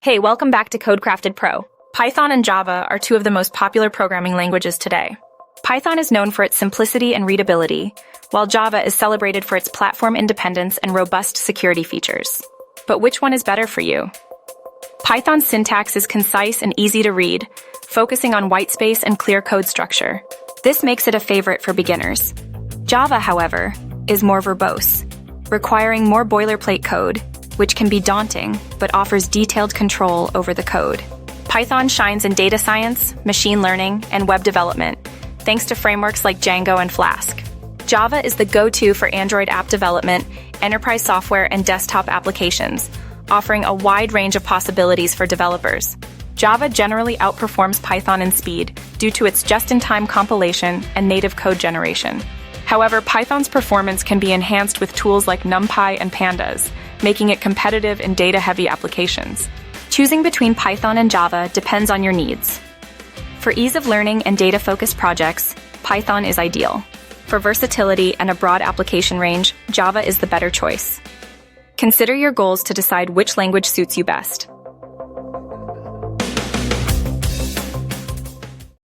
Hey, welcome back to Codecrafted Pro. Python and Java are two of the most popular programming languages today. Python is known for its simplicity and readability, while Java is celebrated for its platform independence and robust security features. But which one is better for you? Python's syntax is concise and easy to read, focusing on whitespace and clear code structure. This makes it a favorite for beginners. Java, however, is more verbose, requiring more boilerplate code, which can be daunting, but offers detailed control over the code. Python shines in data science, machine learning, and web development, thanks to frameworks like Django and Flask. Java is the go-to for Android app development, enterprise software, and desktop applications, offering a wide range of possibilities for developers. Java generally outperforms Python in speed due to its just-in-time compilation and native code generation. However, Python's performance can be enhanced with tools like NumPy and Pandas, making it competitive in data-heavy applications. Choosing between Python and Java depends on your needs. For ease of learning and data-focused projects, Python is ideal. For versatility and a broad application range, Java is the better choice. Consider your goals to decide which language suits you best.